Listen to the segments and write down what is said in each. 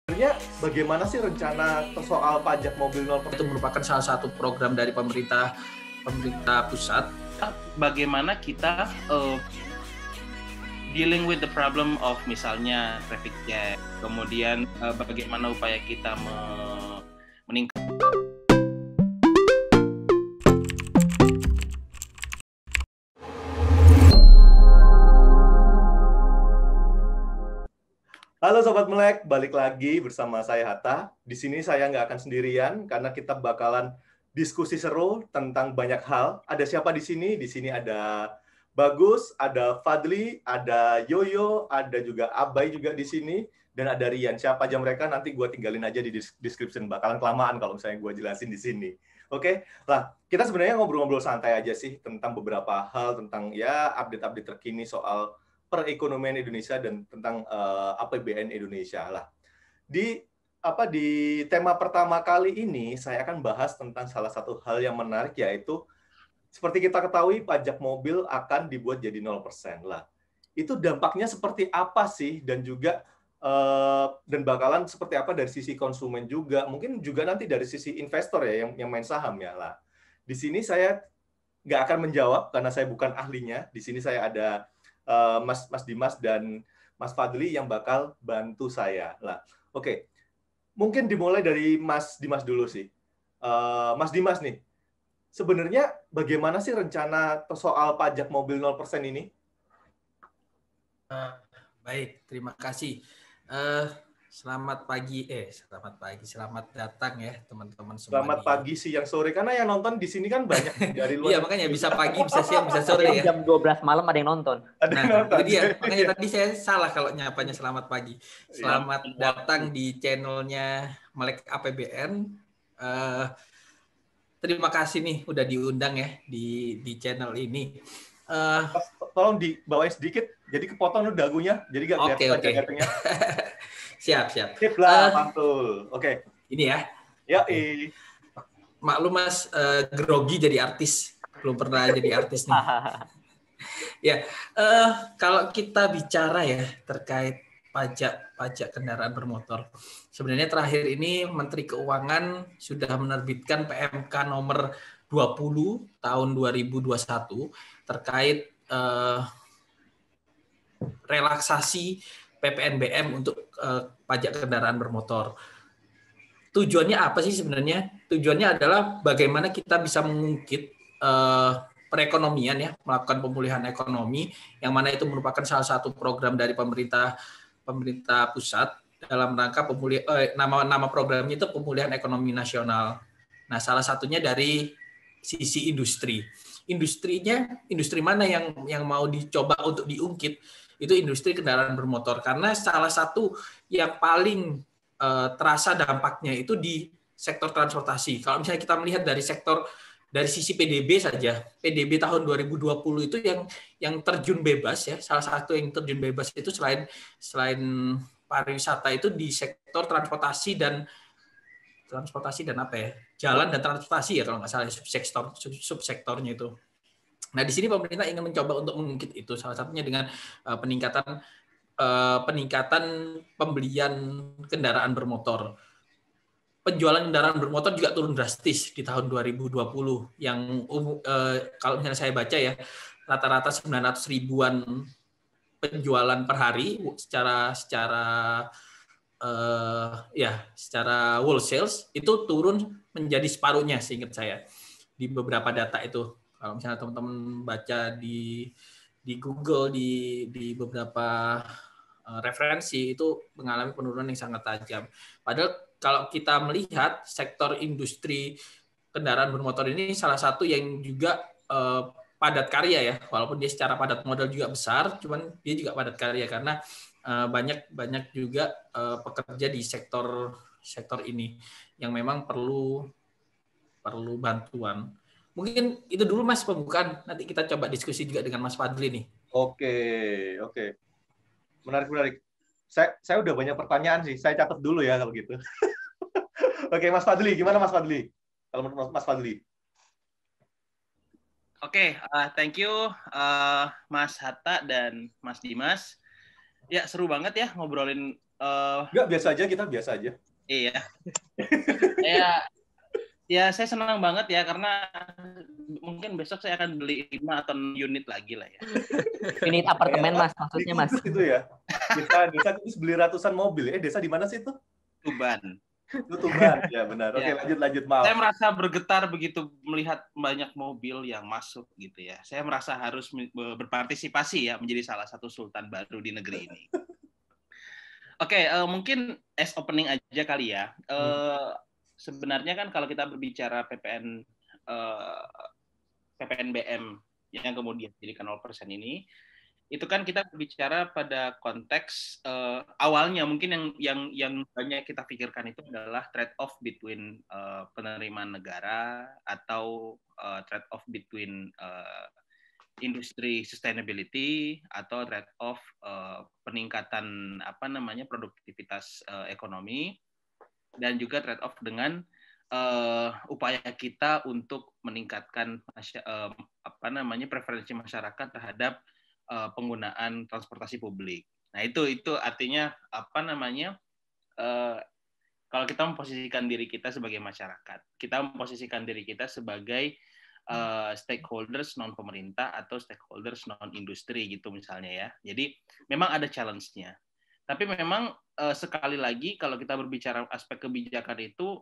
Sebenarnya bagaimana sih rencana soal pajak mobil 0%? Itu merupakan salah satu program dari pemerintah pusat. Bagaimana kita dealing with the problem of misalnya traffic jam, kemudian bagaimana upaya kita meningkatkan. Halo Sobat Melek, balik lagi bersama saya Hatta. Di sini saya nggak akan sendirian karena kita bakalan diskusi seru tentang banyak hal. Ada siapa di sini? Di sini ada Bagus, ada Fadli, ada Yoyo, ada juga Abai juga di sini, dan ada Rian. Siapa aja mereka nanti gue tinggalin aja di description. Bakalan kelamaan kalau misalnya gue jelasin di sini. Oke, lah kita sebenarnya ngobrol-ngobrol santai aja sih tentang beberapa hal, tentang ya update-update terkini soal perekonomian Indonesia dan tentang APBN Indonesia lah. Di tema pertama kali ini saya akan bahas tentang salah satu hal yang menarik, yaitu seperti kita ketahui pajak mobil akan dibuat jadi 0% lah. Itu dampaknya seperti apa sih, dan juga dan bakalan seperti apa dari sisi konsumen juga, mungkin juga nanti dari sisi investor ya yang main saham ya lah. Di sini saya nggak akan menjawab karena saya bukan ahlinya. Di sini saya ada Mas Dimas dan Mas Fadli yang bakal bantu saya. Lah, oke. Mungkin dimulai dari Mas Dimas dulu sih. Mas Dimas nih, sebenarnya bagaimana sih rencana soal pajak mobil 0% ini? Baik, terima kasih. Selamat datang ya teman-teman semua. Selamat pagi, siang, sore, karena yang nonton di sini kan banyak dari luar. Iya, makanya bisa pagi, bisa siang, bisa sore ya. Jam 12 malam ada yang nonton. Itu dia. Makanya tadi saya salah kalau nyapanya selamat pagi. Selamat datang di channelnya Melek APBN. Terima kasih nih udah diundang ya di channel ini. Tolong dibawain sedikit, jadi kepotong dagunya, jadi nggak kelihatan gatengnya. Siap. Sip lah, mantul. Oke. Ini ya. Ya, maklum Mas, grogi jadi artis, belum pernah jadi artis nih. Ya, kalau kita bicara ya terkait pajak kendaraan bermotor, sebenarnya terakhir ini Menteri Keuangan sudah menerbitkan PMK nomor 20 tahun 2021 terkait relaksasi PPNBM untuk pajak kendaraan bermotor. Tujuannya apa sih sebenarnya? Tujuannya adalah bagaimana kita bisa mengungkit perekonomian ya, melakukan pemulihan ekonomi, yang mana itu merupakan salah satu program dari pemerintah pusat dalam rangka nama programnya itu pemulihan ekonomi nasional. Nah, salah satunya dari sisi industri. Industri mana yang mau dicoba untuk diungkit? Itu industri kendaraan bermotor, karena salah satu yang paling terasa dampaknya itu di sektor transportasi. Kalau misalnya kita melihat dari sisi PDB saja, PDB tahun 2020 itu yang terjun bebas ya, salah satu yang terjun bebas itu selain pariwisata itu di sektor transportasi dan apa ya, jalan dan transportasi ya kalau nggak salah, subsektornya itu. Nah, di sini pemerintah ingin mencoba untuk mengungkit itu, salah satunya dengan peningkatan pembelian kendaraan bermotor. Penjualan kendaraan bermotor juga turun drastis di tahun 2020. Yang kalau misalnya saya baca ya, rata-rata 900 ribuan penjualan per hari secara wholesale itu turun menjadi separuhnya seingat saya di beberapa data itu. Kalau misalnya teman-teman baca di Google, di beberapa referensi, itu mengalami penurunan yang sangat tajam. Padahal kalau kita melihat sektor industri kendaraan bermotor ini salah satu yang juga padat karya ya, walaupun dia secara padat modal juga besar, cuman dia juga padat karya karena banyak juga pekerja di sektor ini yang memang perlu bantuan. Mungkin itu dulu Mas pembukaan, nanti kita coba diskusi juga dengan Mas Fadli nih. Oke. Menarik. Saya udah banyak pertanyaan sih, saya catat dulu ya kalau gitu. Oke, Mas Fadli, gimana Mas Fadli? Kalau menurut Mas Fadli. Oke, thank you Mas Hatta dan Mas Dimas. Ya, seru banget ya ngobrolin Enggak, biasa aja, kita biasa aja. Iya. Ya, saya senang banget ya karena mungkin besok saya akan beli 5 atau 6 unit lagi lah ya. Unit apartemen Mas, Di maksudnya Mas. Kudus itu ya. Desa Kudus beli ratusan mobil. Desa di mana sih itu? Tuban. Itu Tuban. Ya benar. Oke, Ya. lanjut maaf. Saya merasa bergetar begitu melihat banyak mobil yang masuk gitu ya. Saya merasa harus berpartisipasi ya menjadi salah satu sultan baru di negeri ini. Oke, mungkin as opening aja kali ya. Sebenarnya kan kalau kita berbicara PPNBM yang kemudian jadi 0% ini, itu kan kita berbicara pada konteks awalnya mungkin yang banyak kita pikirkan itu adalah trade-off between penerimaan negara atau trade-off between industri sustainability atau trade-off peningkatan produktivitas ekonomi dan juga trade-off dengan upaya kita untuk meningkatkan preferensi masyarakat terhadap penggunaan transportasi publik. Nah itu artinya kalau kita memposisikan diri kita sebagai masyarakat, kita memposisikan diri kita sebagai stakeholders non pemerintah atau stakeholders non industri gitu misalnya ya. Jadi memang ada challenge-nya. Tapi memang sekali lagi kalau kita berbicara aspek kebijakan itu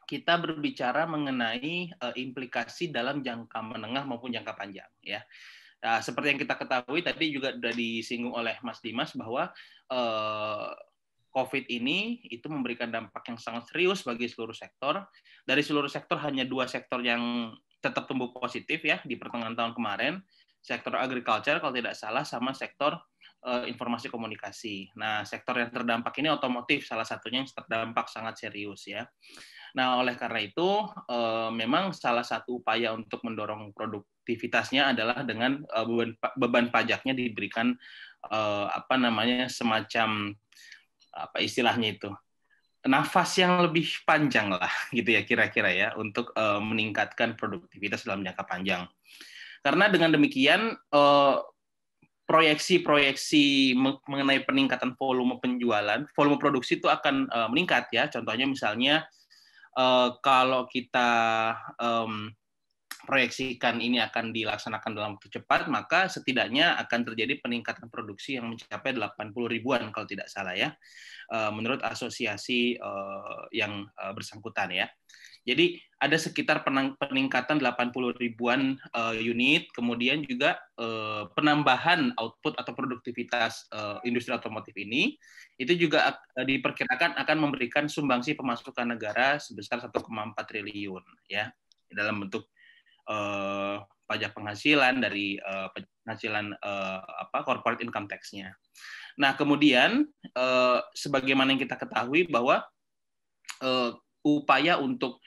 kita berbicara mengenai implikasi dalam jangka menengah maupun jangka panjang ya. Nah, seperti yang kita ketahui tadi juga sudah disinggung oleh Mas Dimas bahwa COVID ini itu memberikan dampak yang sangat serius bagi seluruh sektor. Dari seluruh sektor hanya 2 sektor yang tetap tumbuh positif ya di pertengahan tahun kemarin, sektor agriculture kalau tidak salah sama sektor informasi komunikasi. Nah, sektor yang terdampak ini otomotif salah satunya yang terdampak sangat serius ya. Nah, oleh karena itu memang salah satu upaya untuk mendorong produktivitasnya adalah dengan beban pajaknya diberikan semacam istilahnya itu nafas yang lebih panjang lah gitu ya kira-kira ya untuk meningkatkan produktivitas dalam jangka panjang. Karena dengan demikian proyeksi mengenai peningkatan volume penjualan, volume produksi itu akan meningkat ya. Contohnya misalnya kalau kita proyeksikan ini akan dilaksanakan dalam waktu cepat, maka setidaknya akan terjadi peningkatan produksi yang mencapai 80 ribuan kalau tidak salah ya, menurut asosiasi yang bersangkutan ya. Jadi ada sekitar peningkatan 80 ribuan unit, kemudian juga penambahan output atau produktivitas industri otomotif ini, itu juga diperkirakan akan memberikan sumbangsi pemasukan negara sebesar 1,4 triliun ya dalam bentuk pajak penghasilan dari penghasilan corporate income tax-nya. Nah, kemudian sebagaimana yang kita ketahui bahwa upaya untuk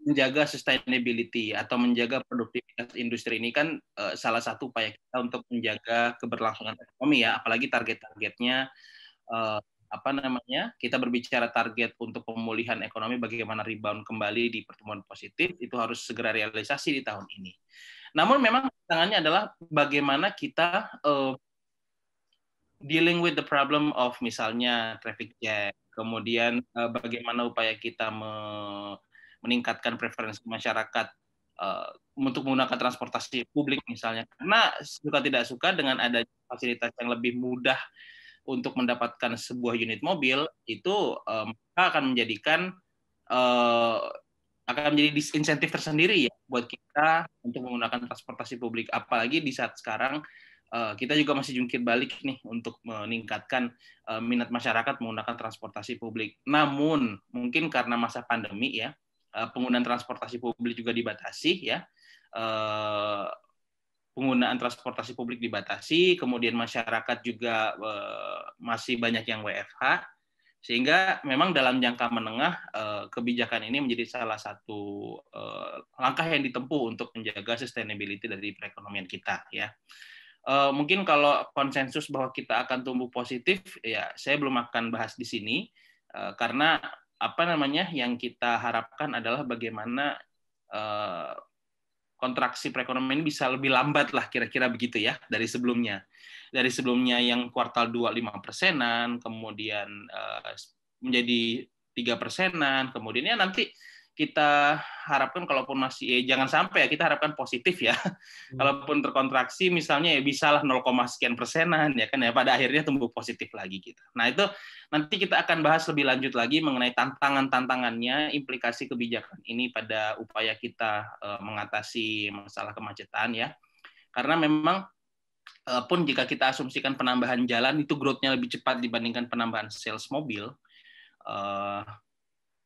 menjaga sustainability atau menjaga produktivitas industri ini kan salah satu upaya kita untuk menjaga keberlangsungan ekonomi ya, apalagi target-targetnya kita berbicara target untuk pemulihan ekonomi, bagaimana rebound kembali di pertumbuhan positif, itu harus segera realisasi di tahun ini. Namun memang tantangannya adalah bagaimana kita dealing with the problem of misalnya traffic jam, kemudian bagaimana upaya kita meningkatkan preferensi masyarakat untuk menggunakan transportasi publik misalnya. Karena suka tidak suka dengan adanya fasilitas yang lebih mudah untuk mendapatkan sebuah unit mobil itu akan menjadikan akan menjadi disinsentif tersendiri ya buat kita untuk menggunakan transportasi publik, apalagi di saat sekarang kita juga masih jungkir balik nih untuk meningkatkan minat masyarakat menggunakan transportasi publik. Namun mungkin karena masa pandemi ya penggunaan transportasi publik juga dibatasi ya. Penggunaan transportasi publik dibatasi, kemudian masyarakat juga masih banyak yang WFH, sehingga memang dalam jangka menengah kebijakan ini menjadi salah satu langkah yang ditempuh untuk menjaga sustainability dari perekonomian kita ya. Mungkin kalau konsensus bahwa kita akan tumbuh positif ya saya belum akan bahas di sini karena yang kita harapkan adalah bagaimana kontraksi perekonomian ini bisa lebih lambat lah kira-kira begitu ya dari sebelumnya. dari sebelumnya yang kuartal 2 5%-an, kemudian menjadi 3%-an, kemudian ya nanti kita harapkan kalaupun masih jangan sampai ya, kita harapkan positif ya. Kalaupun terkontraksi misalnya ya bisalah 0, sekian persenan ya kan ya, pada akhirnya tumbuh positif lagi gitu. Nah, itu nanti kita akan bahas lebih lanjut lagi mengenai tantangannya, implikasi kebijakan ini pada upaya kita mengatasi masalah kemacetan ya. Karena memang pun jika kita asumsikan penambahan jalan itu growth-nya lebih cepat dibandingkan penambahan sales mobil,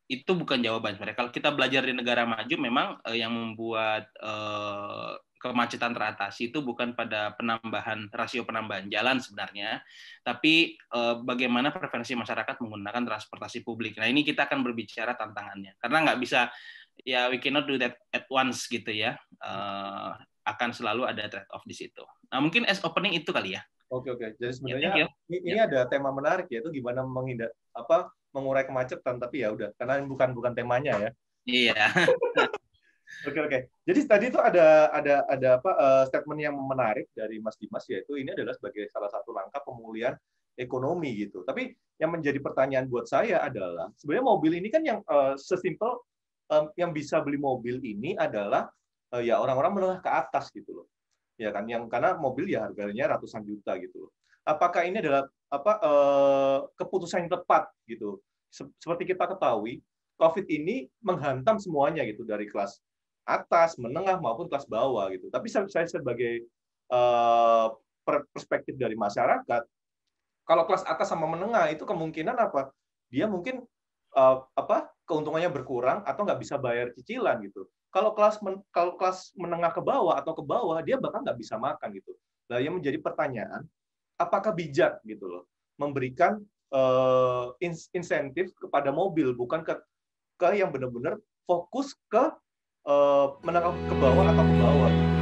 itu bukan jawaban sebenarnya. Kalau kita belajar di negara maju, memang yang membuat kemacetan teratasi itu bukan pada rasio penambahan jalan sebenarnya, tapi bagaimana preferensi masyarakat menggunakan transportasi publik. Nah, ini kita akan berbicara tantangannya. Karena nggak bisa, ya we cannot do that at once gitu ya. Akan selalu ada trade-off di situ. Nah, mungkin as opening itu kali ya. Oke. Jadi sebenarnya ini ada tema menarik, yaitu gimana mengurai kemacetan, tapi ya udah, karena bukan temanya ya. Iya. Oke. Jadi tadi itu ada statement yang menarik dari Mas Dimas, yaitu ini adalah sebagai salah satu langkah pemulihan ekonomi gitu. Tapi yang menjadi pertanyaan buat saya adalah sebenarnya mobil ini kan yang sesimpel yang bisa beli mobil ini adalah ya orang-orang menengah ke atas gitu loh. Ya kan, yang karena mobil ya harganya ratusan juta gitu loh. Apakah ini adalah keputusan yang tepat gitu? Seperti kita ketahui, COVID ini menghantam semuanya gitu, dari kelas atas, menengah maupun kelas bawah gitu. Tapi saya sebagai perspektif dari masyarakat, kalau kelas atas sama menengah itu kemungkinan apa? Dia mungkin keuntungannya berkurang atau nggak bisa bayar cicilan gitu. Kalau kelas menengah ke bawah atau ke bawah, dia bahkan nggak bisa makan gitu. Nah, yang menjadi pertanyaan, apakah bijak gitu loh memberikan insentif kepada mobil, bukan ke yang benar-benar fokus ke menengah ke bawah atau ke bawah gitu.